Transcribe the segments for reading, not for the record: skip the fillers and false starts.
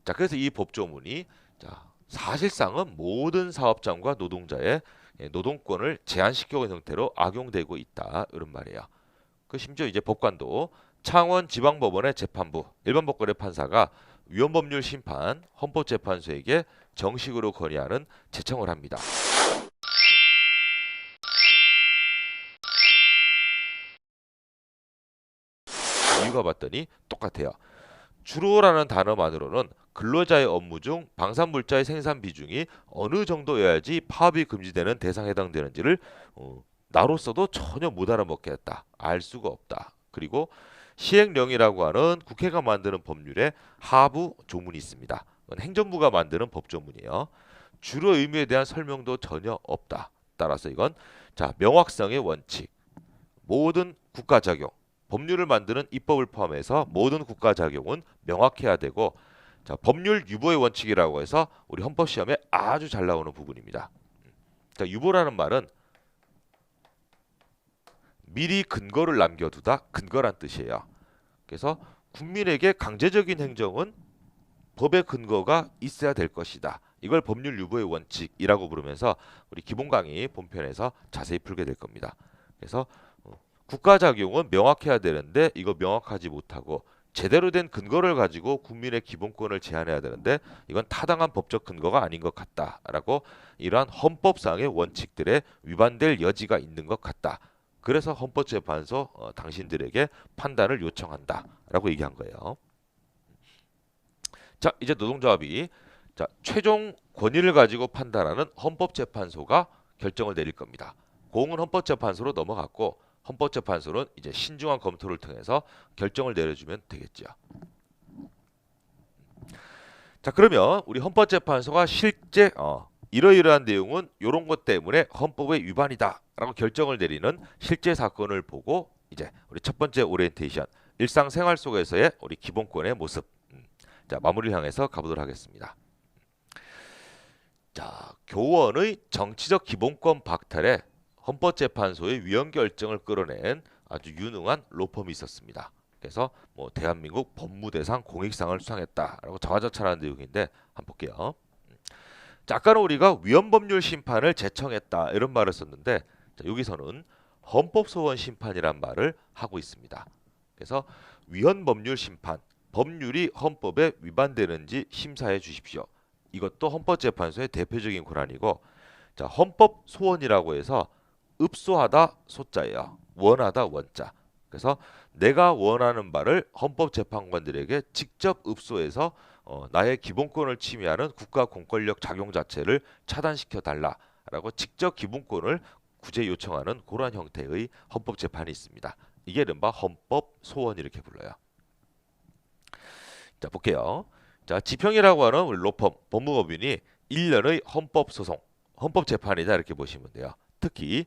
자, 그래서 이 법조문이 사실상은 모든 사업장과 노동자의 노동권을 제한시키는 형태로 악용되고 있다. 이런 말이에요. 그 심지어 이제 법관도 창원지방법원의 재판부, 일반법관의 판사가 위헌법률 심판 헌법재판소에게 정식으로 건의하는 제청을 합니다. 이유가 봤더니 똑같아요. 주로라는 단어만으로는 근로자의 업무 중 방산물자의 생산 비중이 어느 정도여야지 파업이 금지되는 대상에 해당되는지를 나로서도 전혀 못 알아먹겠다. 알 수가 없다. 그리고 시행령이라고 하는 국회가 만드는 법률에 하부 조문이 있습니다. 그건 행정부가 만드는 법조문이에요. 주로 의미에 대한 설명도 전혀 없다. 따라서 이건 명확성의 원칙, 모든 국가 적용, 법률을 만드는 입법을 포함해서 모든 국가 적용은 명확해야 되고, 법률 유보의 원칙이라고 해서 우리 헌법 시험에 아주 잘 나오는 부분입니다. 유보라는 말은 미리 근거를 남겨두다, 근거란 뜻이에요. 그래서 국민에게 강제적인 행정은 법의 근거가 있어야 될 것이다. 이걸 법률 유보의 원칙이라고 부르면서 우리 기본 강의 본편에서 자세히 풀게 될 겁니다. 그래서 국가 작용은 명확해야 되는데 이거 명확하지 못하고 제대로 된 근거를 가지고 국민의 기본권을 제한해야 되는데 이건 타당한 법적 근거가 아닌 것 같다라고 이러한 헌법상의 원칙들에 위반될 여지가 있는 것 같다. 그래서 헌법재판소 당신들에게 판단을 요청한다라고 얘기한 거예요. 자, 이제 노동조합이 최종 권위를 가지고 판단하는 헌법재판소가 결정을 내릴 겁니다. 공은 헌법재판소로 넘어갔고 헌법재판소는 이제 신중한 검토를 통해서 결정을 내려주면 되겠죠. 자, 그러면 우리 헌법재판소가 실제 이러이러한 내용은 이런 것 때문에 헌법의 위반이다라고 결정을 내리는 실제 사건을 보고 이제 우리 첫 번째 오리엔테이션, 일상생활 속에서의 우리 기본권의 모습, 마무리를 향해서 가보도록 하겠습니다. 교원의 정치적 기본권 박탈에 헌법재판소의 위헌 결정을 끌어낸 아주 유능한 로펌이 있었습니다. 그래서 대한민국 법무대상 공익상을 수상했다라고 자화자찬하는 내용인데 한번 볼게요. 아까는 우리가 위헌법률 심판을 제청했다 이런 말을 썼는데 여기서는 헌법소원 심판이란 말을 하고 있습니다. 그래서 위헌법률 심판, 법률이 헌법에 위반되는지 심사해 주십시오. 이것도 헌법재판소의 대표적인 권한이고, 헌법소원이라고 해서 읍소하다 소자예요. 원하다 원자. 그래서 내가 원하는 바를 헌법재판관들에게 직접 읍소해서 나의 기본권을 침해하는 국가 공권력 작용 자체를 차단시켜 달라라고 직접 기본권을 구제 요청하는 그러한 형태의 헌법재판이 있습니다. 이게 이른바 헌법소원 이렇게 불러요. 자, 볼게요. 지평이라고 하는 우리 로펌, 법무법인이 1년의 헌법소송, 헌법재판이다 이렇게 보시면 돼요. 특히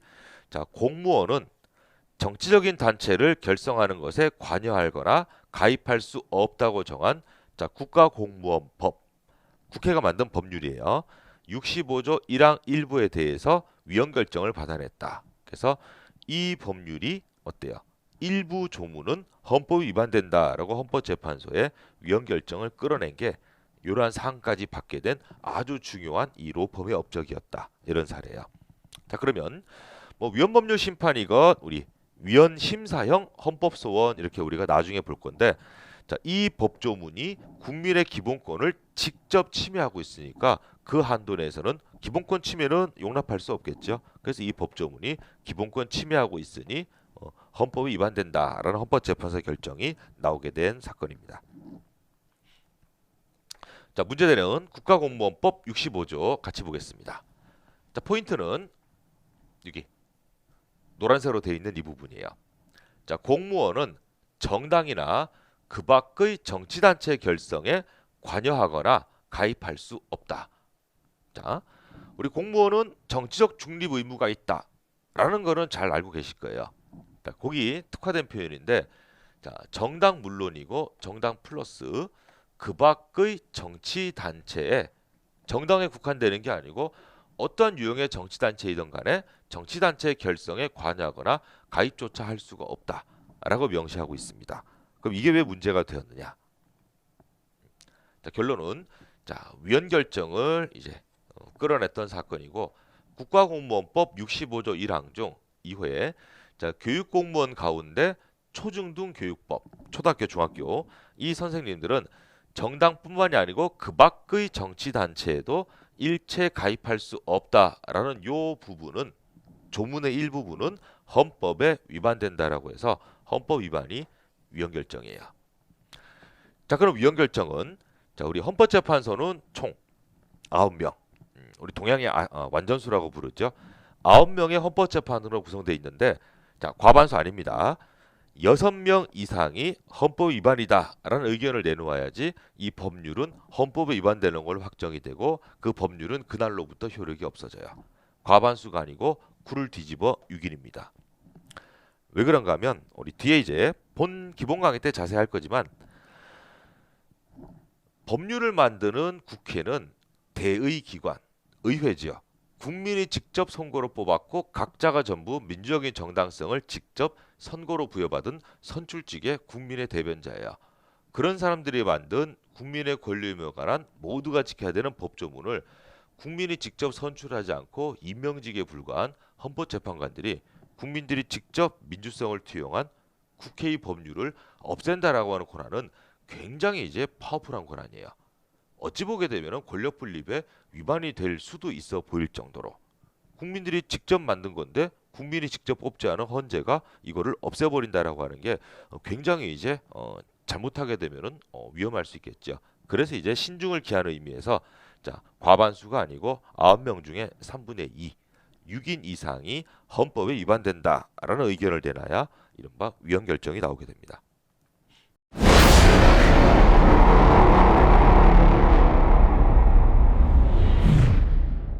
공무원은 정치적인 단체를 결성하는 것에 관여하거나 가입할 수 없다고 정한 국가공무원법, 국회가 만든 법률이에요. 65조 1항 1부에 대해서 위헌 결정을 받아냈다. 그래서 이 법률이 어때요? 일부 조문은 헌법 위반된다라고 헌법재판소에 위헌 결정을 끌어낸 게 이러한 사항까지 받게 된 아주 중요한 이 로펌의 업적이었다. 이런 사례예요. 자, 그러면 위헌법률 심판이건 우리 위헌 심사형 헌법소원 이렇게 우리가 나중에 볼 건데, 이 법조문이 국민의 기본권을 직접 침해하고 있으니까 그 한도 내에서는 기본권 침해는 용납할 수 없겠죠. 그래서 이 법조문이 기본권 침해하고 있으니 헌법이 위반된다라는 헌법재판소 결정이 나오게 된 사건입니다. 문제되는 국가공무원법 65조 같이 보겠습니다. 포인트는 여기 노란색으로 되어 있는 이 부분이에요. 공무원은 정당이나 그 밖의 정치단체 결성에 관여하거나 가입할 수 없다. 우리 공무원은 정치적 중립 의무가 있다라는 거는 잘 알고 계실 거예요. 거기 특화된 표현인데, 정당 물론이고 정당 플러스 그 밖의 정치단체에, 정당에 국한되는 게 아니고 어떠한 유형의 정치단체이든 간에 정치단체 결성에 관여하거나 가입조차 할 수가 없다라고 명시하고 있습니다. 그럼 이게 왜 문제가 되었느냐? 자, 결론은 자, 위헌 결정을 이제 끌어냈던 사건이고 국가공무원법 65조 1항 중 2호에 자, 교육공무원 가운데 초중등 교육법, 초등학교, 중학교 이 선생님들은 정당뿐만이 아니고 그 밖의 정치 단체에도 일체 가입할 수 없다라는 요 부분은 조문의 일부분은 헌법에 위반된다라고 해서 헌법 위반이 위헌 결정이에요. 자, 그럼 위헌 결정은 자, 우리 헌법재판소는 총 9명. 우리 동양의 완전수라고 부르죠. 9명의 헌법재판으로 구성되어 있는데 자, 과반수 아닙니다. 6명 이상이 헌법 위반이다라는 의견을 내놓아야지 이 법률은 헌법에 위반되는 걸로 확정이 되고 그 법률은 그날로부터 효력이 없어져요. 과반수가 아니고 굴을 뒤집어 6인입니다. 왜 그런가 하면 우리 뒤에 이제 본 기본 강의 때 자세히 할 거지만 법률을 만드는 국회는 대의 기관, 의회지요. 국민이 직접 선거로 뽑았고 각자가 전부 민주적인 정당성을 직접 선거로 부여받은 선출직의 국민의 대변자예요. 그런 사람들이 만든 국민의 권리의무에 관한 모두가 지켜야 되는 법조문을 국민이 직접 선출하지 않고 임명직에 불과한 헌법재판관들이 국민들이 직접 민주성을 투영한 국회의 법률을 없앤다라고 하는 권한은 굉장히 이제 파워풀한 권한이에요. 어찌 보게 되면 권력 분립에 위반이 될 수도 있어 보일 정도로 국민들이 직접 만든 건데 국민이 직접 뽑지 않은 헌재가 이거를 없애버린다라고 하는 게 굉장히 이제 잘못하게 되면은 위험할 수 있겠죠. 그래서 이제 신중을 기하는 의미에서 자, 과반수가 아니고 9명 중에 3분의 2, 6인 이상이 헌법에 위반된다라는 의견을 내놔야 이른바 위헌 결정이 나오게 됩니다.